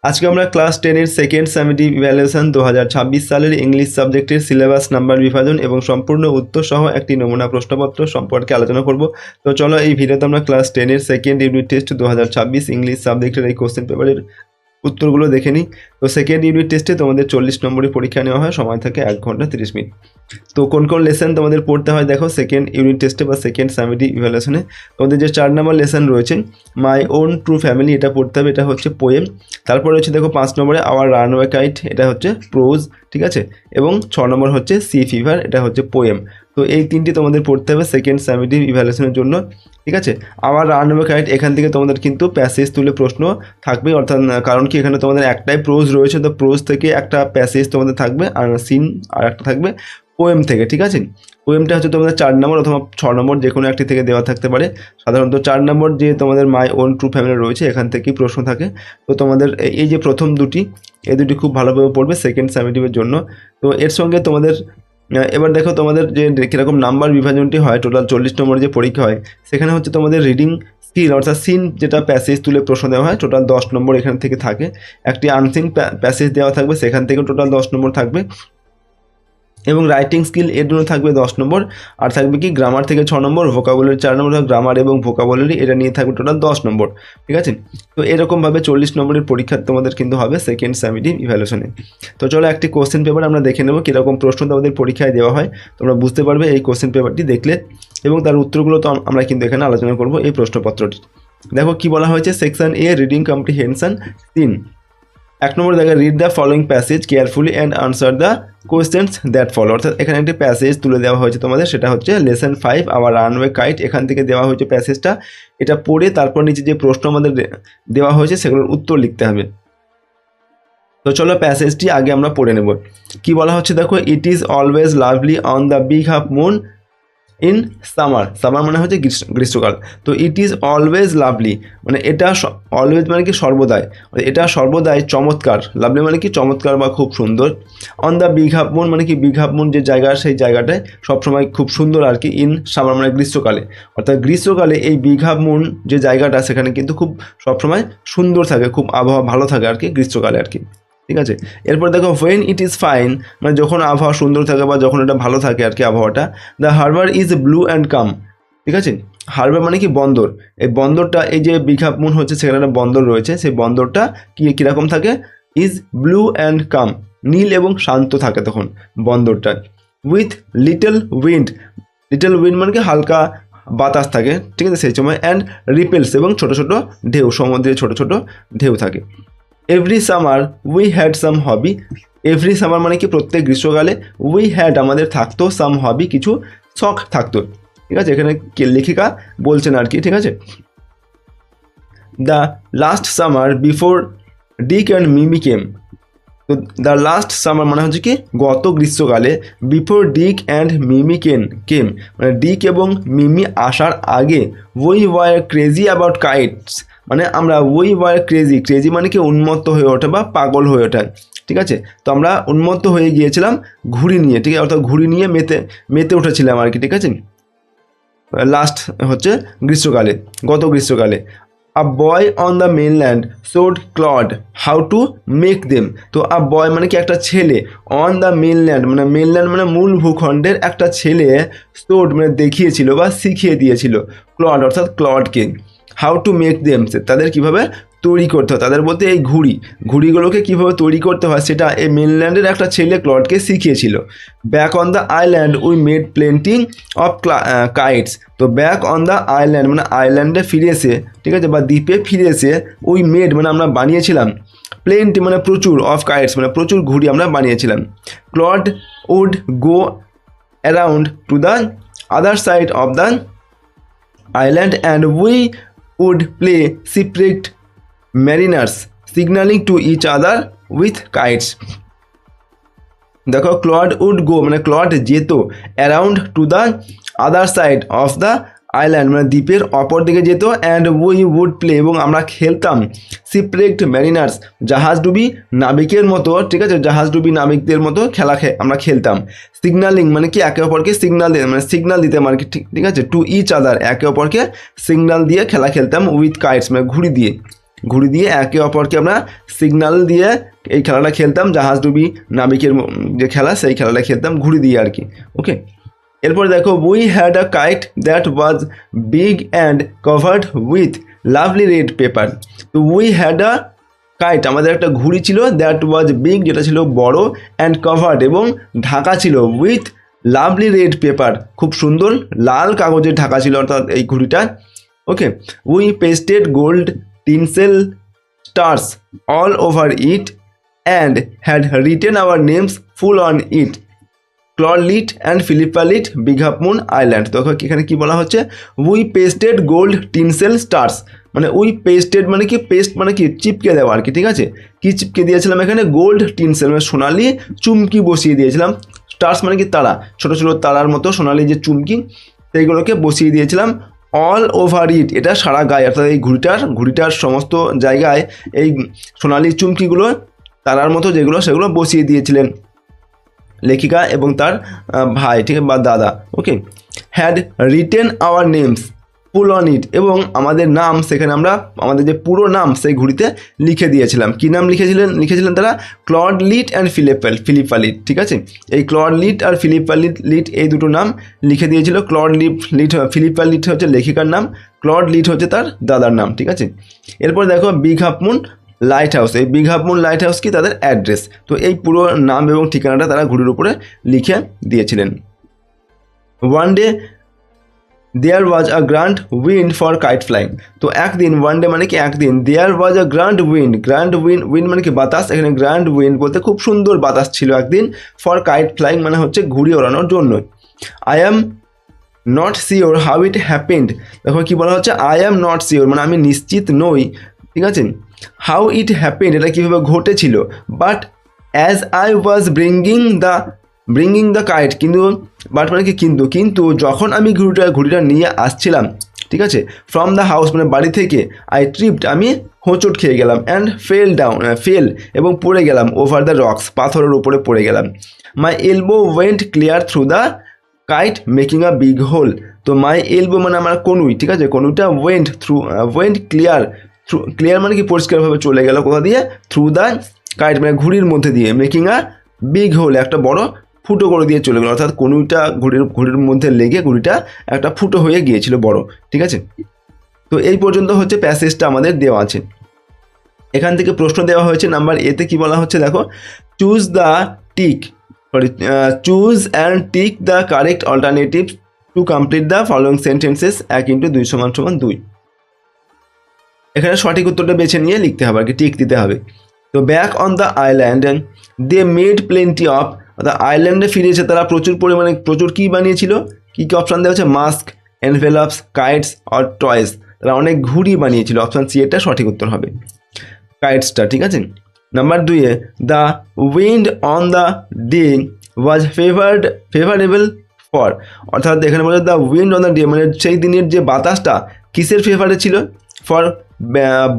আজকে আমরা ক্লাস 10-এর সেকেন্ড সামেটিভ ইভ্যালুয়েশন 2026 সালের ইংলিশ সাবজেক্টের সিলেবাস নাম্বার বিভাজন এবং সম্পূর্ণ উত্তর সহ একটি নমুনা প্রশ্নপত্র সম্পর্কে আলোচনা করব। তো চলো এই ভিডিওতে আমরা ক্লাস 10-এর সেকেন্ড ইউনিট টেস্ট 2026 ইংলিশ সাবজেক্টের এই কোশ্চেন পেপারের উত্তরগুলো দেখে নিই। তো সেকেন্ড ইউনিট টেস্টে তোমাদের 40 নম্বরের পরীক্ষা নেওয়া হয়, সময় থাকে 1 ঘন্টা 30 মিনিট। তো কোন কোন লেসন তোমাদের পড়তে হয় দেখো সেকেন্ড ইউনিট টেস্টে বা সেকেন্ড সামেটিভ ইভ্যালুয়েশনে। তোমাদের যে 4 নম্বর লেসন রয়েছে মাই ওন ট্রু ফ্যামিলি, এটা পড়তে হবে, এটা হচ্ছে পোয়েম। তারপরে হচ্ছে দেখো 5 নম্বরে আওয়ার রানওয়ে কাইট, এটা হচ্ছে প্রোজ, ঠিক আছে। এবং 6 নম্বর হচ্ছে সি ফিভার, এটা হচ্ছে পোয়েম। তো এই তিনটি তোমাদের পড়তে হবে সেকেন্ড সামেটিভ ইভ্যালুয়েশনের জন্য, ঠিক আছে। আওয়ার রানওয়ে কাইট, এখান থেকে তোমাদের কিন্তু প্যাসেজ তুলে প্রশ্ন থাকবে, অর্থাৎ কারণ কি এখানে তোমাদের একটাই প্রোজ রয়েছে, তো প্রোজ থেকে একটা প্যাসেজ তোমাদের থাকবে আর সিন আর একটা থাকবে পোয়েম থেকে, ঠিক আছে। পোয়েমটা হচ্ছে তোমাদের 4 নম্বর অথবা 6 নম্বর যে কোনো একটি থেকে দেওয়া থাকতে পারে। সাধারণত 4 নম্বর যে তোমাদের মাই ওন ট্রু ফ্যামিলি রয়েছে এখান থেকেই প্রশ্ন থাকে। তো তোমাদের এই যে প্রথম দুটি, এই দুটি খুব ভালোভাবে পড়বে সেকেন্ড সামেটিভের জন্য। তো এর সঙ্গে তোমাদের এবার দেখো তোমাদের যে কীরকম নাম্বার বিভাজনটি হয়, টোটাল 40 নম্বর যে পরীক্ষা হয় সেখানে হচ্ছে তোমাদের রিডিং স্কিল অর্থাৎ সিন যেটা প্যাসেজ তুলে প্রশ্ন দেওয়া হয়, টোটাল 10 নম্বর এখান থেকে থাকে। একটি আনসিন প্যাসেজ দেওয়া থাকবে, সেখান থেকে টোটাল 10 নম্বর থাকবে। এবং রাইটিং স্কিল এর জন্য থাকবে 10 নম্বর। আর থাকবে কি গ্রামার থেকে 6 নম্বর, ভোকাবুলারি 4 নম্বর, গ্রামার এবং ভোকাবুলারি এটা নিয়ে থাকবে টোটাল 10 নম্বর, ঠিক আছে। তো এরকমভাবে 40 নম্বরের পরীক্ষা তোমাদের কিন্তু হবে সেকেন্ড সামেটিভ ইভ্যালুয়েশনে। তো চলো একটি কোশ্চেন পেপার আমরা দেখে নেব কীরকম প্রশ্ন তোমাদের পরীক্ষায় দেওয়া হয়, তোমরা বুঝতে পারবে এই কোশ্চেন পেপারটি দেখলে। এবং তার উত্তরগুলো তো আমরা কিন্তু এখানে আলোচনা করব এই প্রশ্নপত্রটি। দেখো কি বলা হয়েছে, সেকশন এ রিডিং কম্প্রিহেনশন 3। 1 নম্বর দেখো read the following passage carefully and answer the questions that follow. অর্থাৎ এখানে একটি প্যাসেজ তুলে দেওয়া হয়েছে তোমাদের, সেটা হচ্ছে লেসন 5 আওয়ার রানওয়ে কাইট, এখান থেকে দেওয়া হয়েছে প্যাসেজটা। এটা পড়ে তারপর নিচে যে প্রশ্ন আমাদের দেওয়া হয়েছে সেগুলোর উত্তর লিখতে হবে। তো চলো প্যাসেজটি আগে আমরা পড়ে নেব। কি বলা হচ্ছে দেখো, it is always lovely on the big half moon in summer. Summer মানে হচ্ছে গ্রীষ্মকাল। তো ইট ইজ অলওয়েজ লাভলি মানে এটা অলওয়েজ মানে কি সর্বদাই, এটা সর্বদাই চমৎকার। লাভলি মানে কি চমৎকার বা খুব সুন্দর। On the big half moon মানে কি বিগ হাফ মুন যে জায়গা সেই জায়গাটায় সবসময় খুব সুন্দর আর কি। ইন সামার মানে গ্রীষ্মকালে, অর্থাৎ গ্রীষ্মকালে এই বিগ হাফ মুন যে জায়গাটা সেখানে কিন্তু খুব সবসময় সুন্দর থাকে, খুব আবহাওয়া ভালো থাকে আর কি গ্রীষ্মকালে আর কি, ঠিক আছে। এরপর দেখো হোয়েন ইট ইজ ফাইন মানে যখন আবহাওয়া সুন্দর থাকে বা যখন এটা ভালো থাকে আর কি আবহাওয়াটা। The harbour is blue and calm, ঠিক আছে। হারবার মানে কি বন্দর, এই বন্দরটা এই যে বিগ হাফ মুন হচ্ছে সেখানে একটা বন্দর রয়েছে, সেই বন্দরটা কীরকম থাকে, ইজ ব্লু অ্যান্ড কাম নীল এবং শান্ত থাকে তখন বন্দরটা। With little wind, little wind মানে কি হালকা বাতাস থাকে, ঠিক আছে সেই সময়। অ্যান্ড রিপেলস এবং ছোটো ছোটো ঢেউ, সমুদ্রে ছোটো ছোটো ঢেউ থাকে। Every summer we had some hobby, every summer মানে কি প্রত্যেক গ্রীষ্মকালে, উই হ্যাড আমাদের থাকতো, সাম হবি কিছু শখ থাকতো, ঠিক আছে। এখানে লেখিকা বলছেন আর কি, ঠিক আছে। The last summer before Dick and Mimi came, তো দ্য লাস্ট সামার মানে হচ্ছে কি গত গ্রীষ্মকালে, বিফোর ডিক অ্যান্ড মিমি কেম মানে ডিক এবং মিমি আসার আগে, we were crazy about kites মানে আমরা উই ওয়ার ক্রেজি মানে কি উন্মত্ত হয়ে ওঠা বা পাগল হয়ে ওঠা, ঠিক আছে। তো আমরা উন্মত্ত হয়ে গিয়েছিলাম ঘুড়ি নিয়ে, ঠিক আছে, অর্থাৎ ঘুড়ি নিয়ে মেতে উঠেছিলাম আর কি, ঠিক আছে। লাস্ট হচ্ছে গ্রীষ্মকালে, গত গ্রীষ্মকালে। A boy on the mainland showed Claude how to make them, তো আ বয় মানে কি একটা ছেলে, অন দ্য মেনল্যান্ড মানে মূল ভূখণ্ডের একটা ছেলে, শোড মানে দেখিয়েছিল বা শিখিয়ে দিয়েছিল, ক্লড অর্থাৎ ক্লডকে, হাউ টু মেক দেম তাদের কীভাবে তৈরি করতে হয়, তাদের বলতে এই ঘুড়িগুলোকে কীভাবে তৈরি করতে হয় সেটা এই মেনল্যান্ডের একটা ছেলে ক্লডকে শিখিয়েছিল। Back on the island we made plenty of kites, তো ব্যাক অন দ্য আইল্যান্ড মানে আইল্যান্ডে ফিরে এসে, ঠিক আছে, বা দ্বীপে ফিরে এসে, উই মেড মানে আমরা বানিয়েছিলাম, প্লেন্টি মানে প্রচুর, অফ কাইটস মানে প্রচুর ঘুড়ি আমরা বানিয়েছিলাম। Claude would go around to the other side of the island and we would play shipwrecked mariners signaling to each other with kites। দেখো ক্লড উড গো মানে ক্লড যেত, around to the other side of the island মানে দ্বীপের অপর দিকে যেত, and we would play এবং আমরা খেলতাম, শিপরেকড ম্যারিনার্স জাহাজডুবি নাবিকের মতো, ঠিক আছে, জাহাজডুবি নাবিকদের মতো খেলা আমরা খেলতাম। সিগনালিং মানে কি একে অপরকে সিগনাল দিয়ে মানে সিগনাল দিতাম আর কি, ঠিক আছে। টু ইচ আদার একে অপরকে সিগনাল দিয়ে খেলা খেলতাম, উইথ কাইটস মানে ঘুড়ি দিয়ে। ঘুড়ি দিয়ে একে অপরকে আমরা সিগন্যাল দিয়ে এই খেলাটা খেলতাম, জাহাজডুবি নাবিকের যে খেলা সেই খেলাটা খেলতাম ঘুড়ি দিয়ে আর কি। ওকে, এরপর দেখো we had a kite that was big and covered with lovely red paper. তো উই হ্যাড আ কাইট, আমাদের একটা ঘুড়ি ছিল, দ্যাট ওয়াজ বিগ যেটা ছিল বড়, অ্যান্ড কভার্ড এবং ঢাকা ছিল, উইথ লাভলি রেড পেপার খুব সুন্দর লাল কাগজের ঢাকা ছিল অর্থাৎ এই ঘুড়িটা। Okay, we pasted gold tinsel stars all over it and had written our names full on it, ক্লরলিট অ্যান্ড ফিলিপালিট, বিগ হাফ মুন আইল্যান্ড। তো এখানে কি বলা হচ্ছে, we pasted gold tinsel stars, মানে উই পেস্টেড মানে কি, পেস্ট মানে কি চিপকে দেওয়া আর কি, ঠিক আছে। কি চিপকে দিয়েছিলাম এখানে, গোল্ড টিনসেল মানে সোনালি চুমকি বসিয়ে দিয়েছিলাম, স্টার্স মানে কি তারা, ছোটো ছোটো তারার মতো সোনালি যে চুমকি সেইগুলোকে বসিয়ে দিয়েছিলাম, অল ওভার ইট এটা সারা গায়ে, অর্থাৎ এই ঘুড়িটার সমস্ত জায়গায় এই সোনালি চুমকিগুলো তারার মতো যেগুলো সেগুলো বসিয়ে দিয়েছিলেন লেখিকা এবং তার ভাই, ঠিক আছে, বা দাদা। Okay, had written our names full on it, এবং আমাদের নাম সেখানে আমরা আমাদের যে পুরো নাম সেই ঘুড়িতে লিখে দিয়েছিলাম। কী নাম লিখেছিলেন তারা, ক্লরলিট অ্যান্ড ফিলিপালিট, ঠিক আছে। এই ক্লরলিট আর ফিলিপালিট এই দুটো নাম লিখে দিয়েছিল। ফিলিপালিট হচ্ছে লেখিকার নাম, ক্লরলিট হচ্ছে তার দাদার নাম, ঠিক আছে। এরপর দেখো big half moon lighthouse, এই big half moon lighthouse কি তাদের অ্যাড্রেস। তো এই পুরো নাম এবং ঠিকানাটা তারা ঘুড়ির উপরে লিখে দিয়েছিলেন। One day there was a grand wind for kite flying. তো একদিন, ওয়ান ডে মানে কি একদিন, দেয়ার ওয়াজ আ গ্র্যান্ড উইন্ড মানে কি বাতাস, এখানে গ্র্যান্ড উইন্ড বলতে খুব সুন্দর বাতাস ছিল একদিন, ফর কাইট ফ্লাইং মানে হচ্ছে ঘুড়ি ওড়ানোর জন্য। I am not sure how it happened, দেখো কি বলা হচ্ছে, আই অ্যাম নট শিওর মানে আমি নিশ্চিত নই, ঠিক আছে, হাউ ইট হ্যাপেন্ড এটা কীভাবে ঘটেছিল, but as I was bringing the kite, কিন্তু বাট মানে কি কিন্তু যখন আমি ঘুড়িটা নিয়ে আসছিলাম, ঠিক আছে, ফ্রম দ্য হাউস মানে বাড়ি থেকে, আই ট্রিপড আমি হোঁচট খেয়ে গেলাম, অ্যান্ড ফেল এবং পড়ে গেলাম, ওভার দ্য রক্স পাথরের উপরে পড়ে গেলাম, my elbow went clear through the kite making a big hole. তো মাই এলবো মানে আমার কনুই, ঠিক আছে, কনুইটা ওয়েন্ট ক্লিয়ার মানে কি পরিষ্কারভাবে চলে গেল, কোথা দিয়ে, থ্রু দ্য কাইট মানে ঘুড়ির মধ্যে দিয়ে, মেকিং আ বিগ হোল একটা বড় ফুটো করে দিয়ে চলে গেল, অর্থাৎ কনুইটা ঘুড়ির মধ্যে লেগে ঘুড়িটা একটা ফুটো হয়ে গিয়েছিল বড়, ঠিক আছে। তো এই পর্যন্ত হচ্ছে প্যাসেজটা আমাদের দেওয়া আছে। এখান থেকে প্রশ্ন দেওয়া হয়েছে নাম্বার এতে কি বলা হচ্ছে, দেখো, choose and tick the correct alternative to complete the following sentences 1 × 2 = 2। এখানে সঠিক উত্তরটা বেছে নিয়ে লিখতে হবে আর কি, টিক দিতে হবে। তো back on the island they made plenty of, অর্থাৎ আইল্যান্ডে ফিরেছে তারা প্রচুর কী বানিয়েছিল, কী অপশান দেওয়া হচ্ছে, মাস্ক, এনভেলপস, কাইটস অর টয়েস, তারা অনেক ঘুড়ি বানিয়েছিল, অপশান সি এটা সঠিক উত্তর হবে, কাইটসটা, ঠিক আছে। Number 2 the wind on the day was favourable for, অর্থাৎ এখানে বলে the wind on the day মানে সেই দিনের যে বাতাসটা কিসের ফেভারে ছিল, for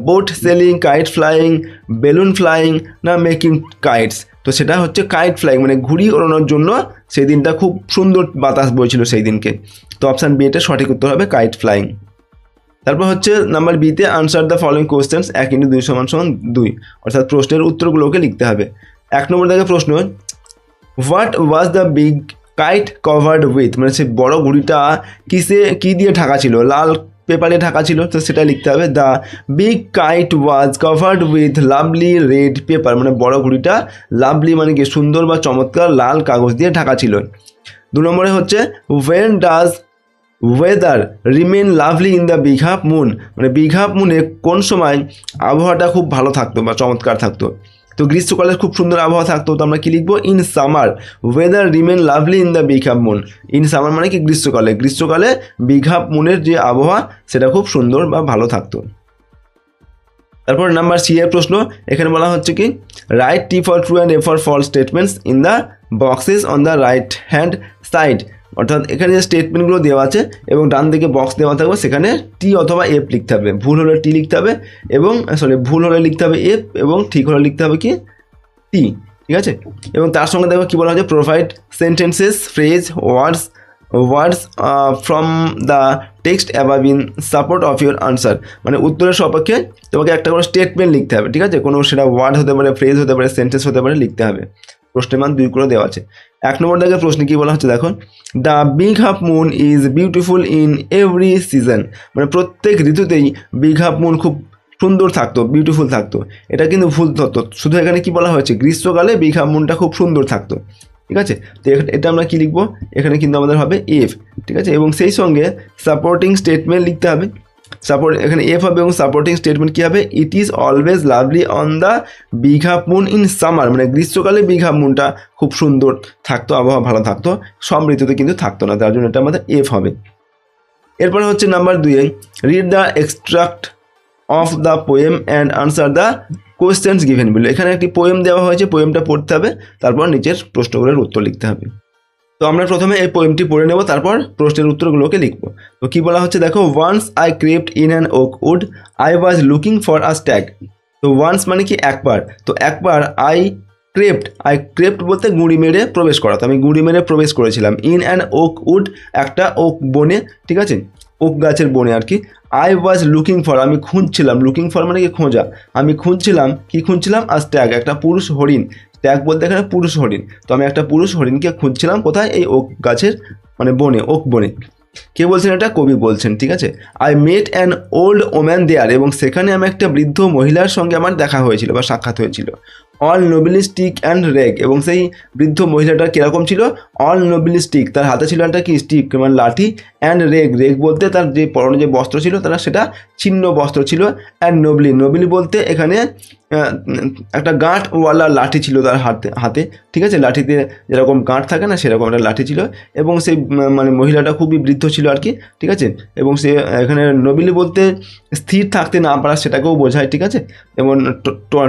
boat selling, kite flying, balloon flying, না মেকিং কাইটস। তো সেটা হচ্ছে কাইট ফ্লাইং মানে ঘুড়ি ওড়ানোর জন্য সেই দিনটা খুব সুন্দর বাতাস বইছিল সেই দিনকে। তো অপশান বি এটা সঠিক উত্তর হবে, কাইট ফ্লাইং। তারপর হচ্ছে নাম্বার বিতে আনসার দ্য ফলোয়িং কোয়েশ্চেন্স 1 × 2 = 2, অর্থাৎ প্রশ্নের উত্তরগুলোকে লিখতে হবে। 1 নম্বর থেকে প্রশ্ন, what was the big kite covered with, মানে সে বড় ঘুড়িটা কী দিয়ে ঢাকা ছিল, লাল পেপারে ঢাকা ছিল, তো সেটা লিখতে হবে। The big kite was covered with lovely red paper, মানে বড় ঘুড়িটা লাভলি মানে কি সুন্দর বা চমৎকার লাল কাগজ দিয়ে ঢাকা ছিল। 2 নম্বরে হচ্ছে when does weather remain lovely in the big half moon, মানে বিগ হাফ মুনে কোন সময় আবহাওয়াটা খুব ভালো থাকতো বা চমৎকার থাকতো। তো গ্রীষ্মকালে খুব সুন্দর আবহাওয়া থাকতো, তো আমরা কি লিখবো, in summer weather remain lovely in the big half moon. In summer মানে কি গ্রীষ্মকালে বিগ হাফ মুনের যে আবহাওয়া সেটা খুব সুন্দর বা ভালো থাকতো। তারপর নাম্বার সি এর প্রশ্ন, এখানে বলা হচ্ছে কি, write T for true and F for false statements in the boxes on the right hand side, অর্থাৎ এখানে যে স্টেটমেন্টগুলো দেওয়া আছে এবং ডান দিকে বক্স দেওয়া থাকবে সেখানে টি অথবা এফ লিখতে হবে, ভুল হলে টি লিখতে হবে এবং ভুল হলে লিখতে হবে এফ এবং ঠিক হলে লিখতে হবে কি টি, ঠিক আছে। এবং তার সঙ্গে দেখো কি বলা হচ্ছে, provide sentences, phrase, words words from the text above in support of your answer, মানে উত্তরের সপক্ষে তোমাকে একটা করে স্টেটমেন্ট লিখতে হবে, ঠিক আছে, কোনো সেটা ওয়ার্ড হতে পারে, ফ্রেজ হতে পারে, সেন্টেন্স হতে পারে, লিখতে হবে। প্রশ্নের মান 2 করে দেওয়া আছে। 1 নম্বর দাগের প্রশ্নে কী বলা হচ্ছে দেখো, the big half moon is beautiful in every season, মানে প্রত্যেক ঋতুতেই বিগ হাফ মুন খুব সুন্দর থাকতো, বিউটিফুল থাকতো। এটা কিন্তু ভুল তথ্য, শুধু এখানে কি বলা হয়েছে, গ্রীষ্মকালে বিগ হাফ মুনটা খুব সুন্দর থাকতো, ঠিক আছে। তো এটা আমরা কি লিখবো, এখানে কিন্তু আমাদের হবে এফ, ঠিক আছে, এবং সেই সঙ্গে সাপোর্টিং স্টেটমেন্ট লিখতে হবে। এখানে এফ হবে এবং সাপোর্টিং স্টেটমেন্ট কী হবে, it is always lovely on the big half moon in summer, মানে গ্রীষ্মকালে বিগ হাফ মুনটা খুব সুন্দর থাকতো, আবহাওয়া ভালো থাকতো, সব ঋতুতে কিন্তু থাকতো না, তার জন্য এটা আমাদের এফ হবে। এরপরে হচ্ছে number 2, read the extract of the poem and answer the questions given below. এখানে একটি পোয়েম দেওয়া হয়েছে, পোয়েমটা পড়তে হবে, তারপর নিচের প্রশ্নগুলোর উত্তর লিখতে হবে। তো আমরা প্রথমে এই পোয়েমটি পড়ে নেব, তারপর প্রশ্নের উত্তরগুলোকে লিখব। তো কী বলা হচ্ছে দেখো, once I crept in an oak wood, I was looking for a stag. তো ওয়ান্স মানে কি একবার, তো একবার আই ক্রেপ্ট বলতে গুঁড়ি মেরে প্রবেশ করা, তো আমি গুঁড়ি মেরে প্রবেশ করেছিলাম, ইন অ্যান ওক উড একটা ওক বনে, ঠিক আছে, ওক গাছের বনে আর কি। আই ওয়াজ লুকিং ফর আমি খুঁজছিলাম, লুকিং ফর মানে কি খোঁজা, আমি খুঁজছিলাম, কি খুঁজছিলাম, আ স্ট্যাগ একটা পুরুষ হরিণ, স্ট্যাগ বলতে এখানে পুরুষ হরিণ, তো আমি একটা পুরুষ হরিণকে খুঁজছিলাম কোথায়, এই ওক গাছের মানে বনে, ওক বনে। কে বলছেন এটা, কবি বলছেন, ঠিক আছে। I met an old woman there, এবং সেখানে আমি একটা বৃদ্ধ মহিলার সঙ্গে আমার দেখা হয়েছিল বা সাক্ষাৎ হয়েছিল। অল নোবেলি স্টিক অ্যান্ড রেগ, এবং সেই বৃদ্ধ মহিলাটা কীরকম ছিল, অল নোবেলি স্টিক, তার হাতে ছিল একটা কি স্টিক মানে লাঠি, অ্যান্ড রেগ বলতে তার যে পরনে যে বস্ত্র ছিল তারা সেটা ছিন্ন বস্ত্র ছিল, অ্যান্ড নোবলি বলতে এখানে একটা গাঁটওয়ালা লাঠি ছিল তার হাতে, ঠিক আছে, লাঠিতে যেরকম গাঁট থাকে না সেরকম একটা লাঠি ছিল, এবং সেই মানে মহিলাটা খুবই বৃদ্ধ ছিল আর কি, ঠিক আছে, এবং সে এখানে নোবেলি বলতে স্থির থাকতে না পারা সেটাকেও বোঝায়, ঠিক আছে, এবং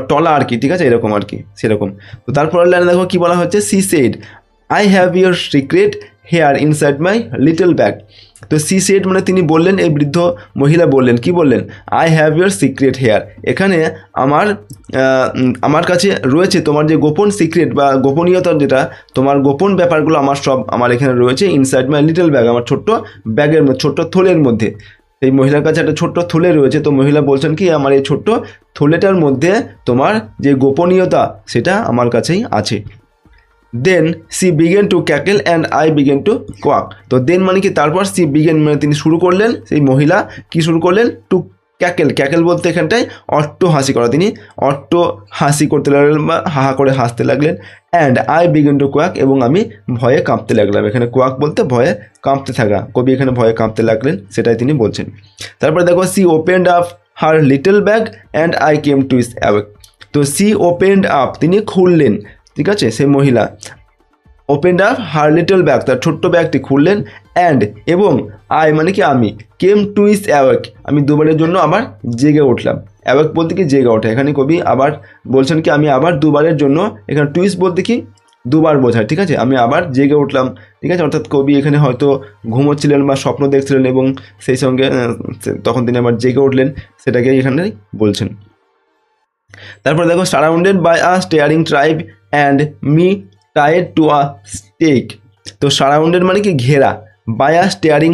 টলা আর কি, ঠিক আছে, এরকম আর কি সেরকম। তো তারপরের লাইনে দেখো কি বলা হচ্ছে, she said I have your secret here inside my little bag. তো সি সেড মানে তিনি বললেন, এই বৃদ্ধ মহিলা বললেন, কি বললেন, I have your secret here, এখানে আমার কাছে রয়েছে তোমার যে গোপন সিক্রেট বা গোপনীয়তার যেটা তোমার গোপন ব্যাপারগুলো আমার এখানে রয়েছে, ইনসাইড মাই লিটল ব্যাগ, আমার ছোট্ট ব্যাগের মধ্যে, ছোট্ট থলের মধ্যে। এই মহিলার কাছে একটা ছোট্ট থলে রয়েছে, তো মহিলা বলছেন কি, আমার এই ছোট্ট থলেটার মধ্যে তোমার যে গোপনীয়তা সেটা আমার কাছেই আছে। Then she began to cackle and I began to quack. তো দেন মানে কি তারপর, সি বিগেন মানে তিনি শুরু করলেন, সেই মহিলা কি শুরু করলেন, টু ক্যাকেল বলতে এখানটায় অট্ট হাসি করা, তিনি অট্ট হাসি করতে লাগলেন বা হাহা করে হাসতে লাগলেন। And I began to quake, এবং আমি ভয়ে কাঁপতে লাগলাম, এখানে কোয়াক বলতে ভয়ে কাঁপতে থাকা, কবি এখানে ভয়ে কাঁপতে লাগলেন সেটাই তিনি বলছেন। তারপরে দেখো, she opened up her little bag and I came to is awake. তো সি ওপেন্ড আপ তিনি খুললেন, ঠিক আছে, সেই মহিলা opened up her little bag তার ছোট্ট ব্যাগটি খুললেন, অ্যান্ড এবং আই মানে কি আমি, কেম টু ইস অ্যাওয়েক আমি দুবারের জন্য আবার জেগে উঠলাম। অ্যাওয়েক বলতে কি জেগে ওঠা, এখানে কবি আবার বলছেন কি আমি আবার দুবারের জন্য, এখানে টুইস বলতে কি দুবার বোঝায়, ঠিক আছে, আমি আবার জেগে উঠলাম, ঠিক আছে, অর্থাৎ কবি এখানে হয়তো ঘুমোচ্ছিলেন বা স্বপ্ন দেখছিলেন এবং সেই সঙ্গে তখন তিনি আবার জেগে উঠলেন, সেটাকে এখানে বলছেন। তারপর দেখো, surrounded by a staring tribe and me tied to a stake. তো সারাউন্ডেড মানে কি ঘেরা, বাই আ স্টেয়ারিং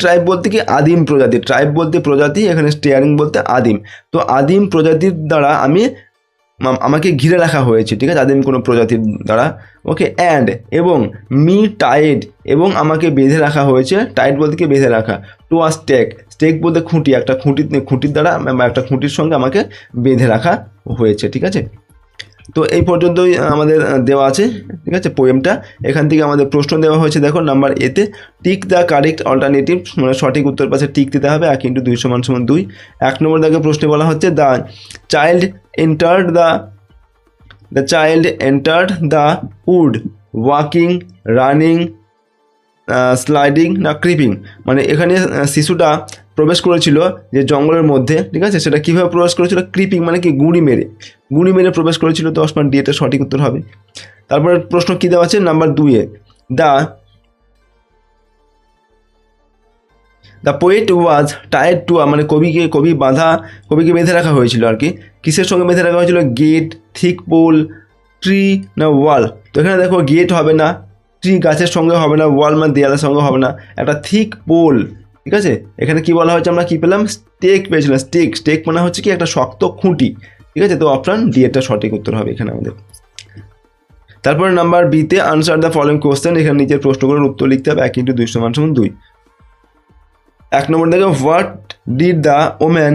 ট্রাইব বলতে কি আদিম প্রজাতি, ট্রাইব বলতে প্রজাতি, এখানে স্টেয়ারিং বলতে আদিম, তো আদিম প্রজাতির দ্বারা আমাকে ঘিরে রাখা হয়েছে, ঠিক আছে, আদিম কোনো প্রজাতির দ্বারা, ওকে। অ্যান্ড এবং মি টাইড এবং আমাকে বেঁধে রাখা হয়েছে, টাইড বলতে কি বেঁধে রাখা, টু আ স্টেক বলতে খুঁটি, একটা খুঁটির দ্বারা বা একটা খুঁটির সঙ্গে আমাকে বেঁধে রাখা হয়েছে, ঠিক আছে। তো এই পর্যন্তই আমাদের দেওয়া আছে, ঠিক আছে, পোয়েমটা। এখান থেকে আমাদের প্রশ্ন দেওয়া হয়েছে, দেখো নাম্বার এতে, টিক দ্য কারেক্ট অল্টারনেটিভ, মানে সঠিক উত্তর পাশে টিক দিতে হবে, 1 × 2 = 2। 1 নম্বর দাগে প্রশ্নে বলা হচ্ছে, the child entered the wood walking, running, sliding না ক্রিপিং, মানে এখানে শিশুটা প্রবেশ করেছিল যে জঙ্গলের মধ্যে, ঠিক আছে, সেটা কীভাবে প্রবেশ করেছিল, ক্রিপিং মানে কি গুঁড়ি মেরে প্রবেশ করেছিল, 10 ডি, এটা সঠিক উত্তর হবে। তারপরে প্রশ্ন কী দেওয়া আছে, নাম্বার 2-এ, the poet was tied to, মানে কবিকে বেঁধে রাখা হয়েছিল আর কি, কিসের সঙ্গে বেঁধে রাখা হয়েছিল, গেট, থিক পোল, ট্রি না ওয়াল। তো এখানে দেখো গেট হবে না, ট্রি গাছের সঙ্গে হবে না, ওয়াল মানে দেয়ালের সঙ্গে হবে না, একটা থিক পোল, ঠিক আছে। এখানে কি বলা হয়েছে, আমরা কি পেলাম, স্টেক পেয়েছিলাম। স্টেক মানে হচ্ছে কি একটা শক্ত খুঁটি, ঠিক আছে। তো অপশন ডি এর সঠিক উত্তর হবে এখানে আমাদের। তারপরে নাম্বার বিতে আনসার দ্য ফলোইং কোশ্চেন, এখানে নিচের প্রশ্নগুলোর উত্তর লিখতে হবে। 1 × 2 = 2। 1 নম্বর দেখো, what did the woman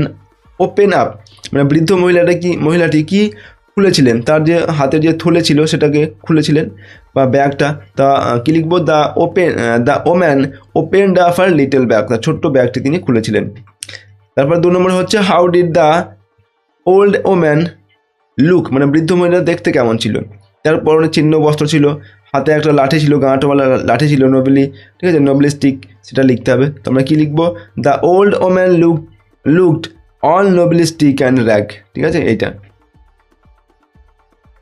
open up, মানে বৃদ্ধ মহিলাটি কি খুলেছিলেন, তার যে হাতের যে থলে ছিল সেটাকে খুলেছিলেন বা ব্যাগটা, তা কি লিখবো, the woman opened up her little bag, তার ছোট্ট ব্যাগটি তিনি খুলেছিলেন। তারপর 2 নম্বর হচ্ছে, how did the old woman look, মানে বৃদ্ধ মহিলা দেখতে কেমন ছিল, তার পরনে চিহ্ন বস্ত্র ছিল, হাতে একটা লাঠি ছিল, গাঁটওয়ালা লাঠি ছিল, নবলি, ঠিক আছে, নবলিস্টিক, সেটা লিখতে হবে। তো আমরা কী লিখবো, the old woman looked all নবলিস্টিক অ্যান্ড র্যাগ, ঠিক আছে, এইটা।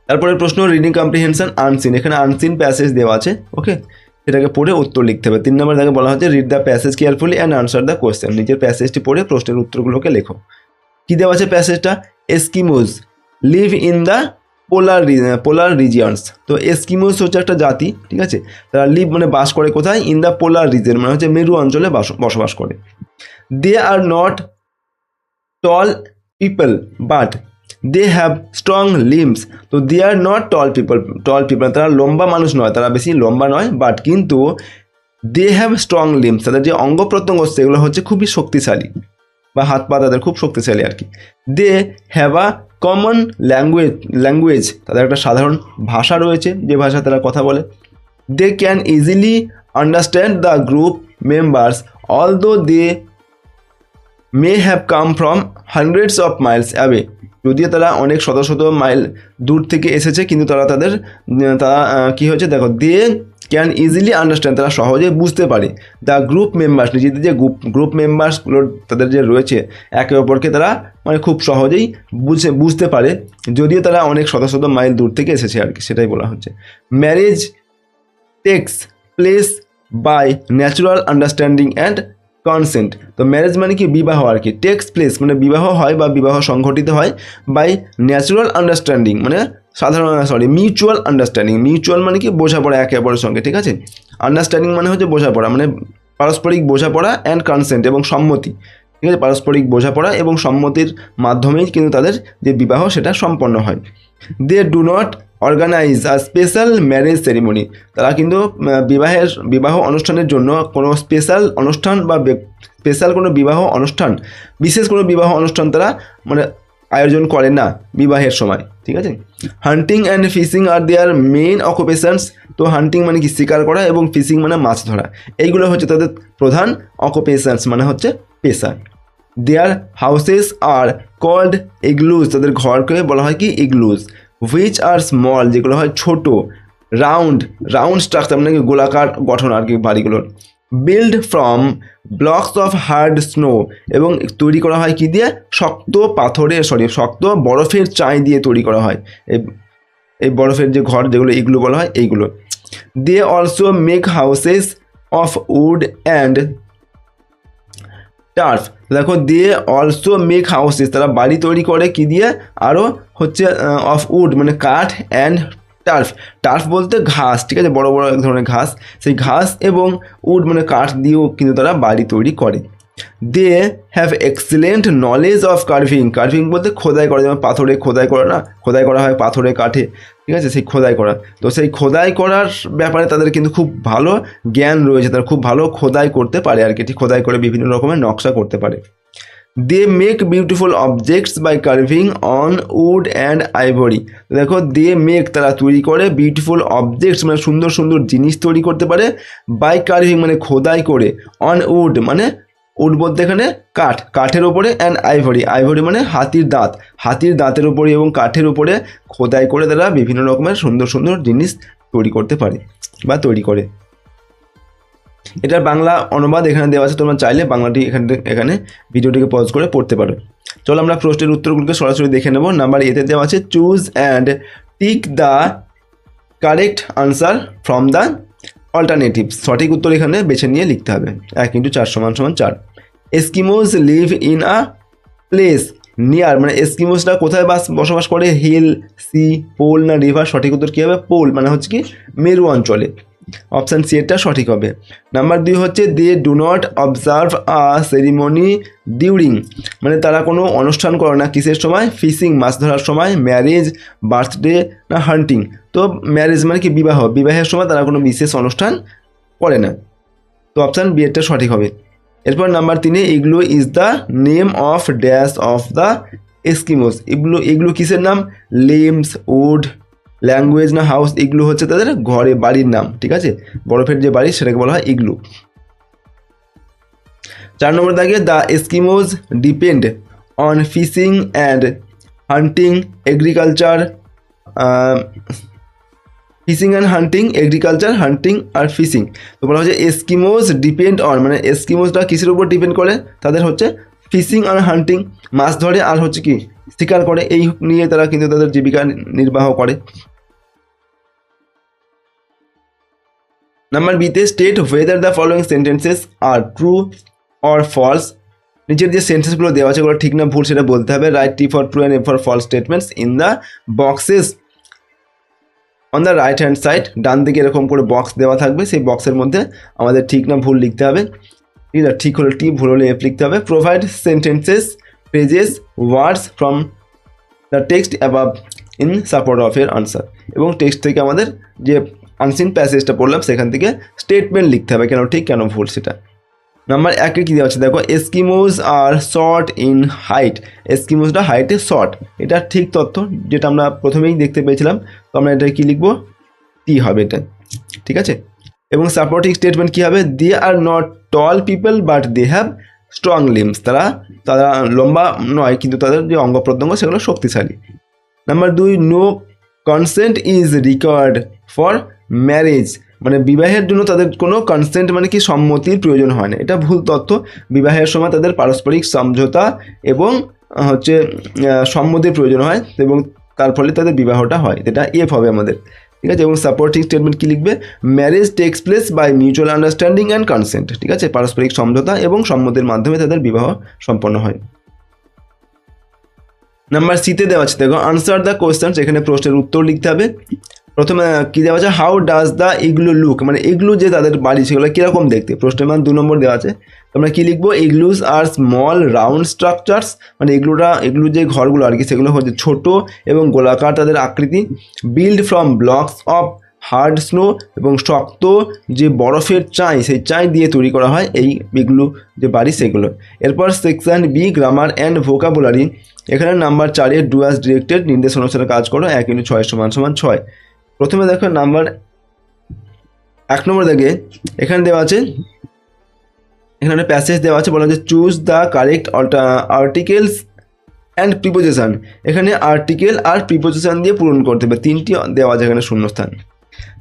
তারপরে প্রশ্ন, রিডিং কম্প্রিহেনশন আনসিন, এখানে আনসিন প্যাসেজ দেওয়া আছে, ওকে, সেটাকে পড়ে উত্তর লিখতে হবে। 3 নম্বর তাকে বলা হচ্ছে, read the passage carefully and answer the question, নিজের প্যাসেজটি পড়ে প্রশ্নের উত্তরগুলোকে লেখো। কী দেওয়া আছে প্যাসেজটা, Eskimos live in the polar regions, তো এস্কিমোস হচ্ছে একটা জাতি, ঠিক আছে, তারা লিভ মানে বাস করে কোথায়, ইন দ্য পোলার রিজিয়ন মানে হচ্ছে মেরু অঞ্চলে বসবাস করে। They are not tall people but they have strong limbs, তো they are not tall people, তারা লম্বা মানুষ নয়, তারা বেশি লম্বা নয়, বাট কিন্তু দে হ্যাভ স্ট্রং লিম্স, তাদের যে অঙ্গ প্রত্যঙ্গ সেগুলো হচ্ছে খুবই শক্তিশালী, বা হাত পা তাদের খুব শক্তিশালী আর কি। They have a common language, তাদের একটা সাধারণ ভাষা রয়েছে, যে ভাষা তারা কথা বলে। They can easily understand the group members although they may have come from hundreds of miles away, যদিও তারা অনেক শত শত মাইল দূর থেকে এসেছে, কিন্তু তারা কী হয়েছে দেখো, দে ক্যান ইজিলি আন্ডারস্ট্যান্ড, তারা সহজে বুঝতে পারে, দ্য গ্রুপ মেম্বার্স, নিজেদের যে গ্রুপ মেম্বার্সগুলোর তাদের যে রয়েছে একে অপরকে তারা মানে খুব সহজেই বুঝতে পারে, যদিও তারা অনেক শত শত মাইল দূর থেকে এসেছে আর কি, সেটাই বলা হচ্ছে। Marriage takes place by natural understanding and consent, তো ম্যারেজ মানে কি বিবাহ আর কি, টেক্স প্লেস মানে বিবাহ হয় বা বিবাহ সংঘটিত হয়, বাই ন্যাচুরাল আন্ডারস্ট্যান্ডিং মানে মিউচুয়াল আন্ডারস্ট্যান্ডিং, মিউচুয়াল মানে কি বোঝাপড়া একে অপরের সঙ্গে, ঠিক আছে, আন্ডারস্ট্যান্ডিং মানে হচ্ছে বোঝাপড়া, মানে পারস্পরিক বোঝাপড়া অ্যান্ড কনসেন্ট এবং সম্মতি, ঠিক আছে, পারস্পরিক বোঝাপড়া এবং সম্মতির মাধ্যমেই কিন্তু তাদের যে বিবাহ সেটা সম্পন্ন হয়। They do not organise a special marriage ceremony, তারা কিন্তু বিবাহ অনুষ্ঠানের জন্য কোনো স্পেশাল অনুষ্ঠান বা স্পেশাল কোনো বিবাহ অনুষ্ঠান, বিশেষ কোনো বিবাহ অনুষ্ঠান তারা মানে আয়োজন করে না বিবাহের সময়, ঠিক আছে। Hunting and fishing are their main occupations, তো হান্টিং মানে কি শিকার করা এবং ফিশিং মানে মাছ ধরা, এইগুলো হচ্ছে তাদের প্রধান অকুপেশনস মানে হচ্ছে পেশা। দেয়ার হাউসেস আর কল্ড ইগলুজ, তাদের ঘরকে বলা হয় কি ইগলুজ। হুইচ আর স্মল, যেগুলো হয় ছোট। রাউন্ড স্ট্রাকচার মানে কি গোলাকার গঠন আর কি বাড়িগুলোর। Build from blocks of hard snow, এবং তৈরি করা হয় কি দিয়ে, শক্ত বরফের চাই দিয়ে তৈরি করা হয় এই বরফের যে ঘর যেগুলো ইগলু বলা হয় এইগুলো। They also make houses of wood and turf, দেখো দে অলসো মেক হাউসেস, তারা বাড়ি তৈরি করে কি দিয়ে, আরও হচ্ছে অফ উড মানে কাঠ, অ্যান্ড টার্ফ বলতে ঘাস, ঠিক আছে, বড় বড় এক ধরনের ঘাস, সেই ঘাস এবং উড মানে কাঠ দিয়েও কিন্তু তারা বাড়ি তৈরি করে। They have excellent knowledge of carving বলতে খোদাই করা, যেমন পাথরে খোদাই করা হয় পাথরে কাঠে, ঠিক আছে, সেই খোদাই করা, তো সেই খোদাই করার ব্যাপারে তাদের কিন্তু খুব ভালো জ্ঞান রয়েছে, তারা খুব ভালো খোদাই করতে পারে আর কি, খোদাই করে বিভিন্ন রকমের নকশা করতে পারে। They make beautiful objects by carving on wood and ivory, দেখো দে মেক তারা তৈরি করে, বিউটিফুল অবজেক্টস মানে সুন্দর সুন্দর জিনিস তৈরি করতে পারে, বাই কার্ভিং মানে খোদাই করে, অন উড মানে উড বলতে এখানে কাঠের ওপরে, অ্যান্ড আইভরি মানে হাতির দাঁতের ওপরে এবং কাঠের ওপরে খোদাই করে তারা বিভিন্ন রকমের সুন্দর সুন্দর জিনিস তৈরি করতে পারে বা তৈরি করে। এটার বাংলা অনুবাদ এখানে দেওয়া আছে, তোমরা চাইলে বাংলাটি এখানে ভিডিওটিকে পজ করে পড়তে পারো। চলো আমরা প্রশ্নের উত্তরগুলোকে সরাসরি দেখে নেব। নাম্বার এতে দেওয়া আছে, choose and tick the correct answer from the alternatives, সঠিক উত্তর এখানে বেছে নিয়ে লিখতে হবে। 1 × 4 = 4। Eskimos live in a place near, মানে এস্কিমোসরা কোথায় বসবাস করে, হিল, সি, পোল না রিভার, সঠিক উত্তর কী হবে, পোল মানে হচ্ছে কি মেরু অঞ্চলে। অপশান সি এরটা সঠিক হবে। নাম্বার 2 হচ্ছে they do not observe a ceremony during, মানে তারা কোনো অনুষ্ঠান করে না কিসের সময়, ফিশিং মাছ ধরার সময়, ম্যারেজ, বার্থডে না হান্টিং। তো ম্যারেজ মানে কি বিবাহ, বিবাহের সময় তারা কোনো বিশেষ অনুষ্ঠান করে না। তো অপশান বি এরটা সঠিক হবে। এরপর number 3 igloo is the name of dash of the Eskimos. এগুলো কিসের নাম, লিমস, উড, ল্যাঙ্গুয়েজ না হাউস। ইগলু হচ্ছে তাদের ঘরে বাড়ির নাম, ঠিক আছে, বরফের যে বাড়ি সেটাকে বলা হয় ইগলু। 4 নম্বর দাগে the Eskimos depend on fishing and hunting agriculture, fishing and hunting, agriculture, hunting আর ফিশিং। তো বলা হচ্ছে এস্কিমোজ ডিপেন্ড অন, মানে এস্কিমোজটা কিসের উপর ডিপেন্ড করে, তাদের হচ্ছে ফিশিং আর হান্টিং, মাছ ধরে আর হচ্ছে কি শিকার করে, এই নিয়ে তারা কিন্তু তাদের জীবিকা নির্বাহ করে। নাম্বার বিতে state whether the following sentences are true or false. নিচের যে সেন্টেন্সগুলো দেওয়া আছে ওগুলো ঠিক না ভুল সেটা বলতে হবে। Write T for true and F for false statements in the boxes on the right hand side. ডান দিকে এরকম করে বক্স দেওয়া থাকবে, সেই বক্সের মধ্যে আমাদের ঠিক না ভুল লিখতে হবে। ঠিক হলে টি, ভুল হলে এফ লিখতে হবে। Provide sentences, phrases, words from the text above in support of এর আনসার। এবং টেক্সট থেকে আমাদের যে আনসিন প্যাসেজটা পড়লাম সেখান থেকে স্টেটমেন্ট লিখতে হবে, কেন ঠিক কেন ভুল সেটা। নাম্বার 1 কী দেওয়া আছে দেখো, এস্কিমোজ আর শর্ট ইন হাইট। এস্কিমোজটা হাইটে শর্ট, এটা ঠিক তথ্য যেটা আমরা প্রথমেই দেখতে পেয়েছিলাম। তো আমরা এটা কী লিখবো, টি হবে এটা, ঠিক আছে। এবং সাপোর্টিং স্টেটমেন্ট কী হবে, they are not tall people but they have strong limbs. তারা লম্বা নয় কিন্তু তাদের যে অঙ্গ প্রত্যঙ্গ সেগুলো শক্তিশালী। Number 2 no consent is required for marriage, মানে বিবাহের জন্য তাদের কোনো কনসেন্ট মানে কি সম্মতির প্রয়োজন হয় না, এটা ভুল তথ্য। বিবাহের সময় তাদের পারস্পরিক সমঝোতা এবং হচ্ছে সম্মতির প্রয়োজন হয় এবং তার ফলে তাদের বিবাহটা হয়, এটা এফ হবে আমাদের, ঠিক আছে। এবং সাপোর্টিং স্টেটমেন্ট কী লিখবে, marriage takes place by mutual understanding and consent, ঠিক আছে, পারস্পরিক সমঝোতা এবং সম্মতির মাধ্যমে তাদের বিবাহ সম্পন্ন হয়। নাম্বার সিতে দেওয়া আছে দেখো, আনসার দ্য কোয়েশ্চেন্স, এখানে প্রশ্নের উত্তর লিখতে হবে। প্রথমে কী দেওয়া আছে, how does the igloo look, মানে ইগলু যে তাদের বাড়ি সেগুলো কীরকম দেখতে। প্রশ্নের মান 2 নম্বর দেওয়া আছে, তোমরা কী লিখবো, ইগলুস আর স্মল রাউন্ড স্ট্রাকচার্স, মানে ইগলু যে ঘরগুলো আর কি সেগুলো হচ্ছে ছোট এবং গোলাকার তাদের আকৃতি। Build from blocks of hard snow, এবং শক্ত যে বরফের চাই সেই চাই দিয়ে তৈরি করা হয় এই ইগলু যে বাড়ি সেগুলো। এরপর section B grammar and vocabulary, এখানে নাম্বার 4 ডু অ্যাজ ডিরেক্টেড, নির্দেশ অনুসারে কাজ করো, 1 × 6 = 6। প্রথমে দেখো নাম্বার 1 নম্বর দেখে এখানে দেওয়া আছে, এখানে প্যাসেজ দেওয়া আছে, বলা হচ্ছে choose the correct articles and preposition. এখানে আর্টিকেল আর প্রিপোজিশন দিয়ে পূরণ করতে হবে, 3টি দেওয়া আছে এখানে শূন্যস্থান।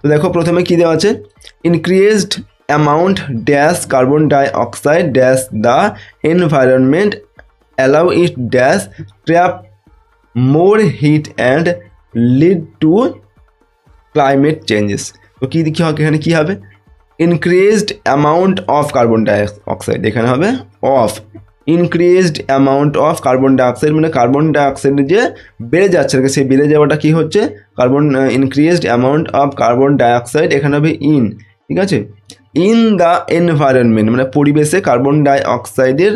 তো দেখো প্রথমে কি দেওয়া আছে, increased amount dash carbon dioxide dash the environment allow it dash trap more heat and lead to climate changes. তো কী এখানে কী হবে, increased amount of carbon dioxide, এখানে হবে of. Increased amount of carbon dioxide মানে carbon dioxide যে বেড়ে যাচ্ছে সেই বেড়ে যাওয়াটা কী হচ্ছে, increased amount of carbon dioxide, এখানে হবে ইন, ঠিক আছে। ইন দ্য এনভায়রনমেন্ট মানে পরিবেশে কার্বন ডাইঅক্সাইডের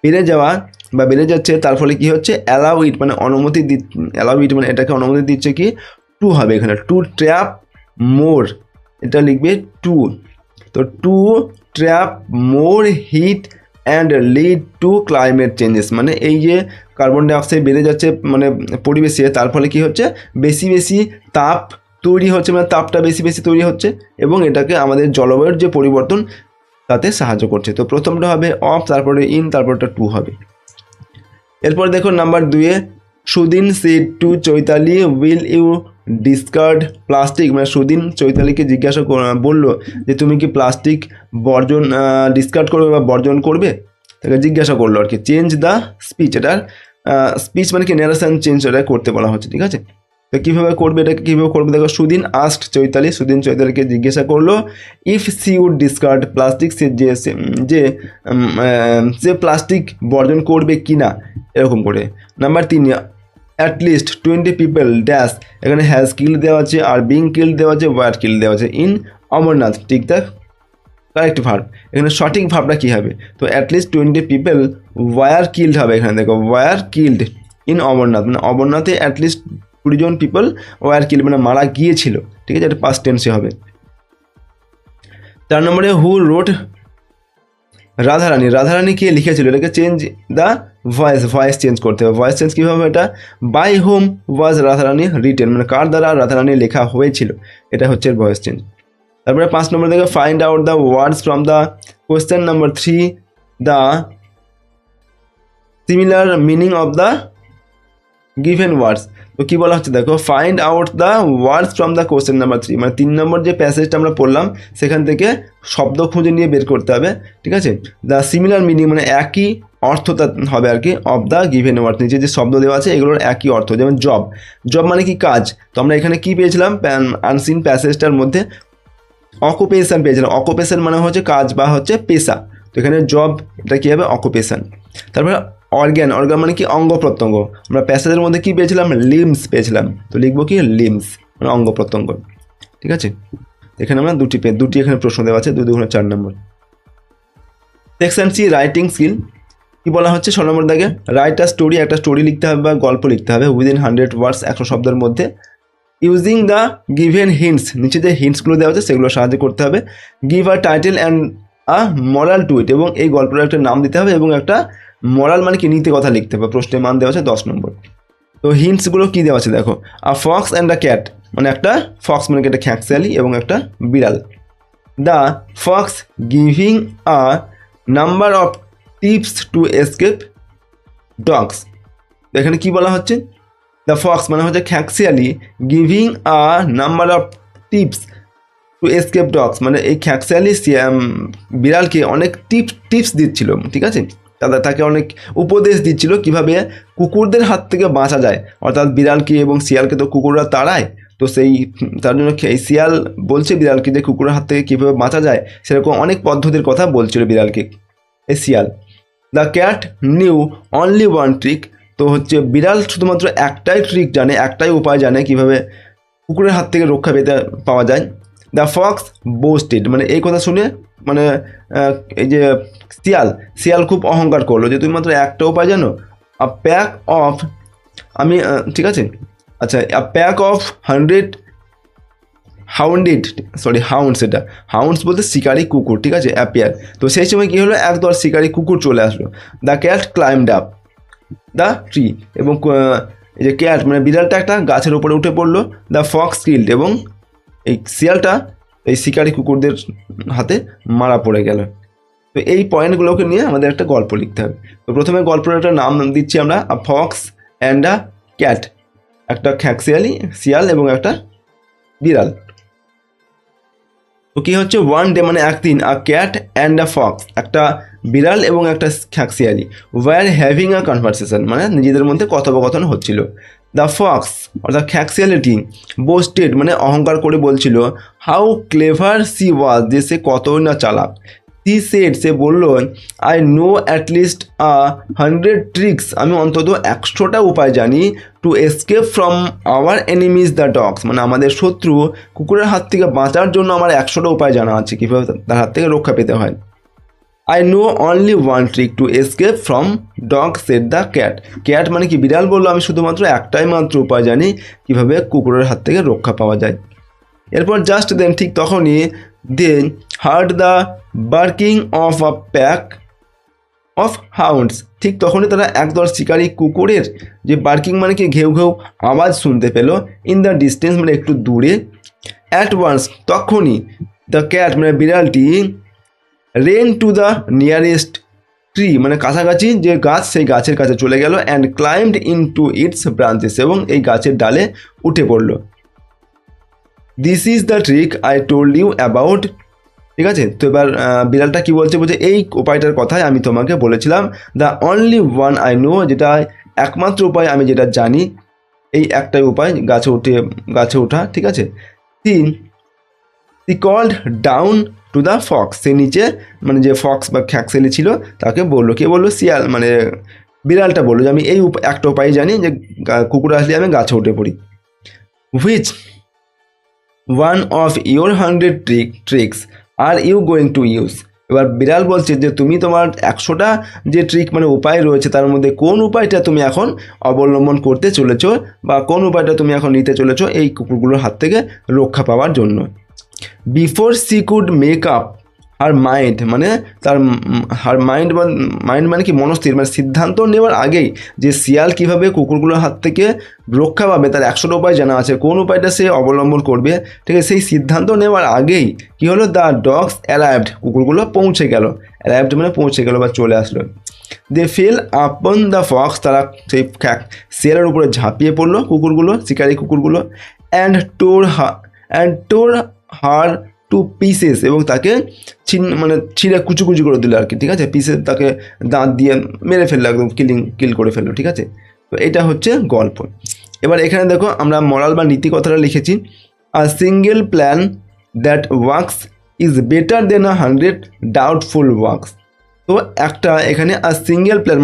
বেড়ে যাওয়া বা বেড়ে যাচ্ছে, তার ফলে কী হচ্ছে, অ্যালাউ ইট মানে অনুমতি অ্যালাউ ইট মানে এটাকে অনুমতি দিচ্ছে কি, টু হবে এখানে, টু ট্র্যাপ মোর, এটা লিখবে টু। তো to trap more heat and lead to climate changes, মানে এই যে কার্বন ডাইঅক্সাইড বেড়ে যাচ্ছে মানে পরিবেশে, তার ফলে কি হচ্ছে, বেশি বেশি তাপ তৈরি হচ্ছে, মানে তাপটা বেশি বেশি তৈরি হচ্ছে এবং এটাকে আমাদের জলবায়ুর যে পরিবর্তন তাতে সাহায্য করছে। তো প্রথমটা হবে অফ, তারপরে ইন, তারপরটা টু হবে। এরপর দেখো number 2 Sudin said to Chaitali will you discard plastic, মানে সুদিন চৈতালিকে জিজ্ঞাসা বললো যে তুমি কি প্লাস্টিক ডিসকার্ড করবে বা বর্জন করবে, তাকে জিজ্ঞাসা করলো আর কি। চেঞ্জ দ্য স্পিচ, এটার স্পিচ মানে কি ন্যারেশন চেঞ্জ এটা করতে বলা হচ্ছে, ঠিক আছে। তো কীভাবে করবে, এটাকে কীভাবে করবে দেখো, সুদিন আস্কড চৈতালি, সুদিন চৈতালিকে জিজ্ঞাসা করলো if she would discard plastic, সে প্লাস্টিক বর্জন করবে কি না, এরকম করে। নাম্বার 3 অ্যাটলিস্ট 20 পিপল ড্যাশ, এখানে হ্যাজ কিল্ড দেওয়া আছে আর বিং কিল্ড দেওয়া আছে, ওয়ার কিল্ড দেওয়া আছে ইন অমরনাথ, ঠিক দ্য কারেক্ট ভার্ব। এখানে সঠিক ভাবটা কী হবে? তো অ্যাটলিস্ট 20 পিপল ওয়ার কিল্ড হবে। এখানে দেখো ওয়ার কিল্ড ইন অমরনাথ, মানে অমরনাথে অ্যাটলিস্ট 20 জন পিপল ওয়ার কিল্ড মানে মারা গিয়েছিল, ঠিক আছে, এটা পাস্ট টেন্সে হবে। 4 নম্বরে হু রোড রাধারানী, রাধারানী কে লিখেছিল? এটাকে চেঞ্জ দ্য ভয়েস চেঞ্জ করতে হবে। ভয়েস চেঞ্জ কীভাবে? এটা by whom was Radharani written, মানে কার দ্বারা রাধারানী লেখা হয়েছিল, এটা হচ্ছে ভয়েস চেঞ্জ। তারপরে 5 নম্বর থেকে find out the words from the question number 3 the similar meaning of the given words. তো কী বলা হচ্ছে দেখো, find out the words from the question number 3, মানে 3 নম্বর যে প্যাসেজটা আমরা পড়লাম সেখান থেকে শব্দ খুঁজে নিয়ে বের করতে হবে, ঠিক আছে। দ্য সিমিলার মিনিং মানে একই অর্থটা হবে আর কি, অফ দ্য গিভেন ওয়ার্ড, নিচে যে শব্দ দেওয়া আছে এগুলোর একই অর্থ। যেমন জব, জব মানে কি কাজ, তো আমরা এখানে কি পেয়েছিলাম আনসিন প্যাসেজটার মধ্যে অকুপেশন পেয়েছিলাম। অকুপেশন মানে হচ্ছে কাজ বা হচ্ছে পেশা, তো এখানে জব এটা কী হবে? অকুপেশন। তারপরে অর্গ্যান, অর্গ্যান মানে কি অঙ্গ প্রত্যঙ্গ, আমরা প্যাসেজের মধ্যে কি পেয়েছিলাম? লিমস পেয়েছিলাম, তো লিখবো কি লিমস মানে অঙ্গ প্রত্যঙ্গ, ঠিক আছে। এখানে আমরা দুটি এখানে প্রশ্ন দেওয়া আছে, 2 2 4 নম্বর। সেকশন সি রাইটিং স্কিল, কি বলা হচ্ছে 6 নম্বর দাগে, রাইট আ স্টোরি, একটা স্টোরি লিখতে হবে বা গল্প লিখতে হবে উইদিন 100 ওয়ার্ডস, 100 শব্দের মধ্যে, ইউজিং দ্য গিভেন হিন্টস, নিচে যে হিন্টসগুলো দেওয়া আছে সেগুলো সাহায্য করতে হবে। Give a title and a moral to it, এবং এই গল্পটার একটা নাম দিতে হবে এবং একটা মরাল মানে কি নীতি কথা লিখতে হবে। প্রশ্নের মান দেওয়া আছে 10 নম্বর। তো হিন্টসগুলো কী দেওয়া আছে দেখো, আ ফক্স অ্যান্ড আ ক্যাট, মানে একটা ফক্স মানে কি একটা খ্যাঁকশিয়ালি এবং একটা বিড়াল। The fox giving a number of tips to escape dogs, এখানে কি বলা হচ্ছে? দ্য ফক্স মানে হচ্ছে খ্যাঁকশিয়ালি, giving a number of tips to escape dogs, মানে এই খ্যাঁকশিয়ালি বিড়ালকে অনেক টিপস দিচ্ছিল, ঠিক আছে, তাকে অনেক উপদেশ দিচ্ছিল কিভাবে কুকুরদের হাত থেকে বাঁচা যায়। অর্থাৎ বিড়ালকে এবং শিয়ালকে তো কুকুররা তাড়ায়, তো তার জন্য এই শিয়াল বলছে বিড়ালকে যে কুকুরের হাত থেকে কীভাবে বাঁচা যায়, সেরকম অনেক পদ্ধতির কথা বলছিল বিড়ালকে এই শিয়াল। The cat new only one trick, তো হচ্ছে বিড়াল শুধুমাত্র একটাই ট্রিক জানে, একটাই উপায় জানে কীভাবে কুকুরের হাত থেকে রক্ষা পেতে পাওয়া যায়। দ্য ফক্স বোস্টেড, মানে এই কথা শুনে মানে এই যে শিয়াল খুব অহংকার করলো যে তুমি মাত্র একটা উপায় জানো। আ প্যাক অফ, আমি ঠিক আছে, আচ্ছা, আ প্যাক অফ 100 হাউন্ডস, এটা হাউন্ডস বলতে শিকারি কুকুর, ঠিক আছে, অ্যাপিয়ার। তো সেই সময় কী হলো, একদল শিকারি কুকুর চলে আসলো। The cat climbed up the tree, এবং এই যে ক্যাট মানে বিড়ালটা একটা গাছের উপরে উঠে পড়লো। দ্য ফক্স কিল্ড, এবং এই শিয়ালটা এই শিকারি কুকুরদের হাতে মারা পড়ে গেল। তো এই পয়েন্টগুলোকে নিয়ে আমাদের একটা গল্প লিখতে হবে। তো প্রথমে গল্পের একটা নাম দিচ্ছি আমরা, আ ফক্স অ্যান্ড আ ক্যাট, একটা খ্যাঁকশিয়ালি শিয়াল এবং একটা বিড়াল। তো কী হচ্ছে, ওয়ান ডে মানে একদিন, আ ক্যাট অ্যান্ড আ ফক্স, একটা বিড়াল এবং একটা খ্যাঁকশিয়ালি, ওয়ার হ্যাভিং আ কনভারসেশন, মানে নিজেদের মধ্যে কথোপকথন হচ্ছিল। দ্য ফক্স অর্থাৎ খ্যাঁকশিয়ালিটি বোস্টেড মানে অহংকার করে বলছিল, হাউ ক্লেভার সি ওয়াজ, যে সে কতই না চালাক। সি সেড, সে বলল, আই নো অ্যাটলিস্ট 100 ট্রিক্স, আমি অন্তত 100টা উপায় জানি, to escape from our enemies the dogs, মানে আমাদের শত্রু কুকুরের হাত থেকে বাঁচার জন্য আমার 100টা উপায় জানা আছে কীভাবে তার হাত থেকে রক্ষা পেতে হয়। I know only one trick to escape from dog said the cat, cat মানে কি বিড়াল বললো, আমি শুধুমাত্র একটাই মাত্র উপায় জানি কীভাবে কুকুরের হাত থেকে রক্ষা পাওয়া যায়। এরপর জাস্ট দেন, ঠিক তখনই, then heard the barking of a pack of hounds, ঠিক তখনই তারা একদল শিকারি কুকুরের যে বার্কিং মানে কি ঘেউ ঘেউ আওয়াজ শুনতে পেল, ইন দ্য ডিস্টেন্স মানে একটু দূরে। অ্যাট ওয়ান্স, তখনই, দ্য ক্যাট মানে বিড়ালটি ran to the nearest tree, মানে কাছাকাছি যে গাছ সেই গাছের কাছে চলে গেল, and climbed into its branches, এবং এই গাছের ডালে উঠে পড়ল। This is the trick I told you about, ঠিক আছে। তো এবার বিড়ালটা কী বলছে, এই উপায়টার কথাই আমি তোমাকে বলেছিলাম। The only one I know, যেটা একমাত্র উপায় আমি যেটা জানি, এই একটাই উপায় গাছে ওঠা, ঠিক আছে। 3, she called down to the fox, সে নিচে মানে যে ফক্স বা খ্যাঁকশিয়ালি ছিল তাকে বললো, কে বললো, শিয়াল মানে বিড়ালটা বললো যে আমি এই একটা উপায় জানি যে কুকুর আসলে আমি গাছে উঠে পড়ি। Which one of your 100 tricks are you going to use. এবার বিড়াল বলছে যে তুমি তোমার 100টা যে ট্রিক মানে উপায় রয়েছে তার মধ্যে কোন উপায়টা তুমি এখন অবলম্বন করতে চলেছো বা কোন উপায়টা তুমি এখন নিতে চলেছো এই কুকুরগুলোর হাত থেকে রক্ষা পাওয়ার জন্য। Before she could make up her mind, মানে তার মাইন্ড মানে কি মনস্থির, মানে সিদ্ধান্ত নেওয়ার আগেই যে শিয়াল কীভাবে কুকুরগুলোর হাত থেকে রক্ষা পাবে তার 100টা উপায় জানা আছে, কোন উপায়টা সে অবলম্বন করবে, ঠিক আছে, সেই সিদ্ধান্ত নেওয়ার আগেই কী হলো, দ্য ডগস অ্যারাইভড, কুকুরগুলো পৌঁছে গেল, অ্যারাইভড মানে পৌঁছে গেল বা চলে আসলো। They fail upon the Fox, তারা সেই শিয়ালের উপরে ঝাঁপিয়ে পড়লো কুকুরগুলো, শিকারি কুকুরগুলো, অ্যান্ড টোর হার টু পিসেস, এবং তাকে ছিঁড়ে কুচি করে দিল আর কি, ঠিক আছে, পিসে তাকে দাঁত দিয়ে মেরে ফেললো, একদম কিল করে ফেললো, ঠিক আছে। তো এটা হচ্ছে গল্প। এবার এখানে দেখো আমরা মরাল বা নীতি কথাটা লিখেছি, a single plan that works is better then 100 doubtful works. তো একটা এখানে আ সিঙ্গেল প্ল্যান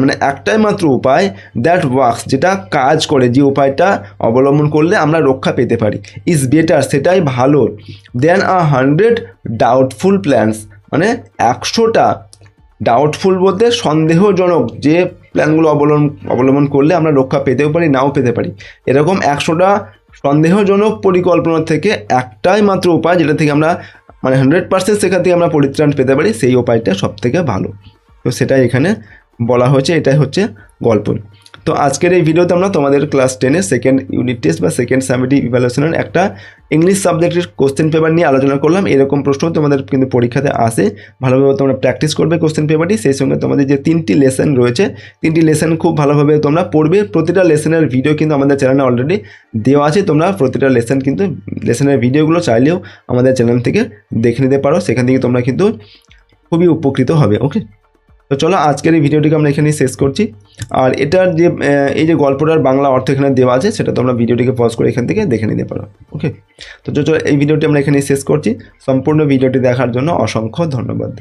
মানে একটাই মাত্র উপায়, দ্যাট ওয়ার্কস যেটা কাজ করে, যে উপায়টা অবলম্বন করলে আমরা রক্ষা পেতে পারি, ইজ বেটার সেটাই ভালো, দেন 100 ডাউটফুল প্ল্যানস, মানে 100টা ডাউটফুল বলতে সন্দেহজনক যে প্ল্যানগুলো অবলম্বন করলে আমরা রক্ষা পেতেও পারি নাও পেতে পারি, এরকম 100টা সন্দেহজনক পরিকল্পনা থেকে একটাই মাত্র উপায় যেটা থেকে আমরা 100% সেখান থেকে আমরা পরিত্রাণ পেতে পারি, সেই উপায়টা সব থেকে ভালো। তো সেটাই এখানে বলা হয়েছে, এটাই হচ্ছে গল্প। তো আজকের এই ভিডিওতে আমরা তোমাদের ক্লাস 10-এর সেকেন্ড ইউনিট টেস্ট বা সেকেন্ড সামেটিভ ইভ্যালুয়েশনের একটা ইংলিশ সাবজেক্টের কোশ্চেন পেপার নিয়ে আলোচনা করলাম। এরকম প্রশ্ন তোমাদের কিন্তু পরীক্ষাতে আসে, ভালোভাবে তোমরা প্র্যাকটিস করবে কোশ্চেন পেপারটি, সেই সঙ্গে তোমাদের যে 3টি লেসন রয়েছে 3টি লেসন খুব ভালোভাবে তোমরা পড়বে। প্রতিটা লেসনের ভিডিও কিন্তু আমাদের চ্যানেলে অলরেডি দেওয়া আছে, তোমরা প্রতিটা লেসনের ভিডিওগুলো চাইলেও আমাদের চ্যানেল থেকে দেখে নিতে পারো, সেখান থেকে তোমরা কিন্তু খুবই উপকৃত হবে। ওকে, তো চলো আজকের এই ভিডিওটিকে আমরা এখানেই শেষ করছি। আর এটার যে এই যে গল্পটার বাংলা অর্থ এখানে দেওয়া আছে সেটা তোমরা ভিডিওটিকে পজ করে এখান থেকে দেখে নিতে পারো। ওকে, তো চলো এই ভিডিওটি আমরা এখানেই শেষ করছি। সম্পূর্ণ ভিডিওটি দেখার জন্য অসংখ্য ধন্যবাদ।